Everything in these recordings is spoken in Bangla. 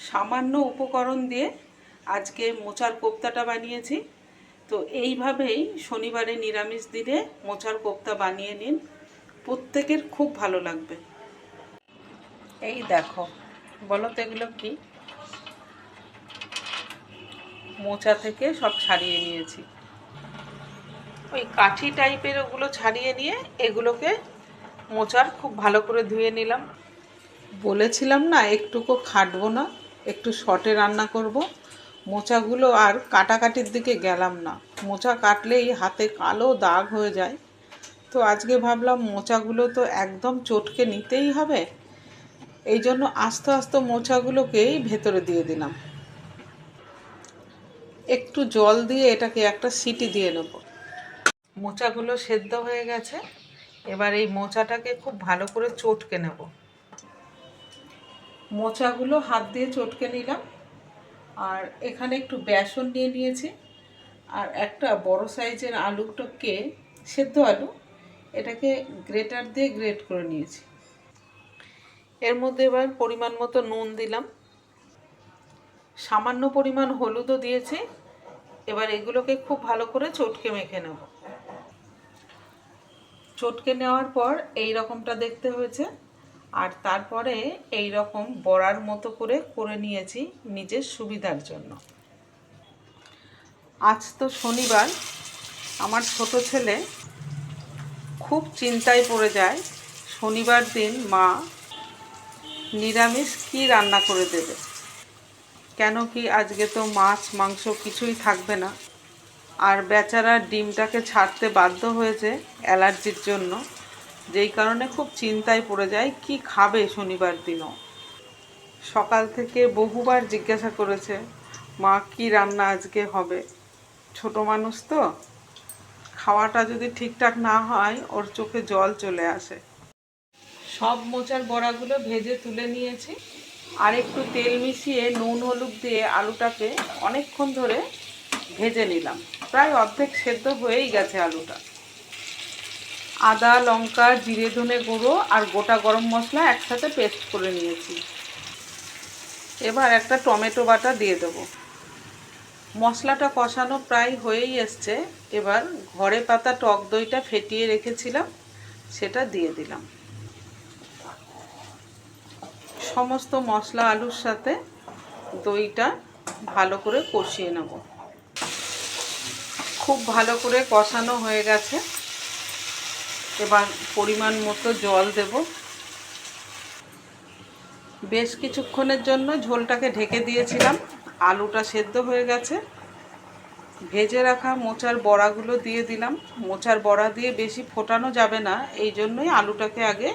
সামান্য উপকরণ দিয়ে আজকে মোচার কোপ্তাটা বানিয়েছি। তো এইভাবেই শনিবারে নিরামিষ দিনে মোচার কোপ্তা বানিয়ে নিন, প্রত্যেকের খুব ভালো লাগবে। এই দেখো, বলো তো এগুলো কি? মোচা থেকে সব ছাড়িয়ে নিয়েছি, ওই কাঠি টাইপের ওগুলো ছাড়িয়ে নিয়ে এগুলোকে মোচার খুব ভালো করে ধুয়ে নিলাম। বলেছিলাম না একটুকু খাটবো না, একটু শর্টে রান্না করব। মোচাগুলো আর কাটাকাটির দিকে গেলাম না, মোচা কাটলেই হাতে কালো দাগ হয়ে যায়। তো আজকে ভাবলাম মোচাগুলো তো একদম চটকে নিতেই হবে, এই জন্য আস্তে আস্তে মোচাগুলোকেই ভেতরে দিয়ে দিলাম। একটু জল দিয়ে এটাকে একটা সিটি দিয়ে নেব। মোচাগুলো সেদ্ধ হয়ে গেছে, এবার এই মোচাটাকে খুব ভালো করে চটকে নেব। মোচাগুলো হাত দিয়ে চটকে নিলাম, আর এখানে একটু বেসন নিয়ে নিয়েছি, আর একটা বড় সাইজের আলুটাকে, সেদ্ধ আলু, এটাকে গ্রেটার দিয়ে গ্রেট করে নিয়েছি। এর মধ্যে এবার পরিমাণ মতো নুন দিলাম, সামান্য পরিমাণ হলুদও দিয়েছি। এবার এগুলোকে খুব ভালো করে চটকে মেখে নেব। চটকে নেওয়ার পর এই রকমটা দেখতে হয়েছে, আর তারপরে এই রকম বড়ার মতো করে করে নিয়েছি নিজের সুবিধার জন্য। আজ তো শনিবার, আমার ছোট ছেলে খুব চিন্তায় পড়ে যায় শনিবার দিন মা নিরামিষ কি রান্না করে দেবে। কেন কি আজকে তো মাছ মাংস কিছুই থাকবে না, আর বেচারা ডিমটাকে ছাড়তে বাধ্য হয়েছে অ্যালার্জির জন্য, যেই কারণে খুব চিন্তায় পড়ে যায় কি খাবে শনিবার দিনও। সকাল থেকে বহুবার জিজ্ঞাসা করেছে মা কি রান্না আজকে হবে। ছোট মানুষ তো, খাওয়াটা যদি ঠিকঠাক না হয় ওর চোখে জল চলে আসে। সব মোচার বড়াগুলো ভেজে তুলে নিয়েছি, আর একটু তেল মিশিয়ে নুন হলুদ দিয়ে আলুটাকে অনেকক্ষণ ধরে ভেজে নিলাম। প্রায় অর্ধেক সেদ্ধ হয়েই গেছে আলুটা। আদা লঙ্কা জিরে ধনে গুঁড়ো আর গোটা গরম মশলা একসাথে পেস্ট করে নিয়েছি। এবার একটা টমেটো বাটা দিয়ে দেবো। মশলাটা কষানো প্রায় হয়েই এসছে, এবার ঘরে পাতা টক দইটা ফেটিয়ে রেখেছিলাম, সেটা দিয়ে দিলাম। সমস্ত মশলা আলুর সাথে দইটা ভালো করে কষিয়ে নেব। খুব ভালো করে কষানো হয়ে গেছে, এবার পরিমাণ মতো জল দেব। বেশ কিছুক্ষণের জন্য ঝোলটাকে ঢেকে দিয়েছিলাম। আলুটা সেদ্ধ হয়ে গেছে, ভেজে রাখা মোচার বড়াগুলো দিয়ে দিলাম। মোচার বড়া দিয়ে বেশি ফোটানো যাবে না, এই জন্যই আলুটাকে আগে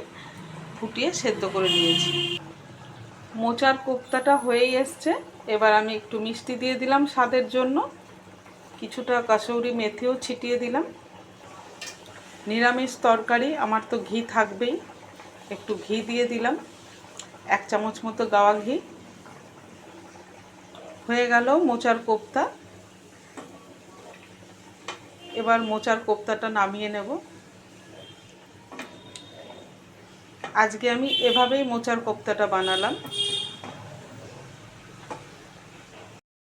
ফুটিয়ে সেদ্ধ করে নিয়েছি। মোচার কোপ্তাটা হয়েই এসছে, এবার আমি একটু মিষ্টি দিয়ে দিলাম স্বাদের জন্য, কিছুটা কাসৌরি মেথিও ছিটিয়ে দিলাম। নিরামিষ তরকারি, আমার তো ঘি থাকবেই, একটু ঘি দিয়ে দিলাম, 1 চামচ মতো গাওয়া ঘি। হয়ে গেল মোচার কোপ্তা। এবার মোচার কোপ্তাটা নামিয়ে নেব। আজকে আমি এভাবেই মোচার কোপ্তাটা বানালাম।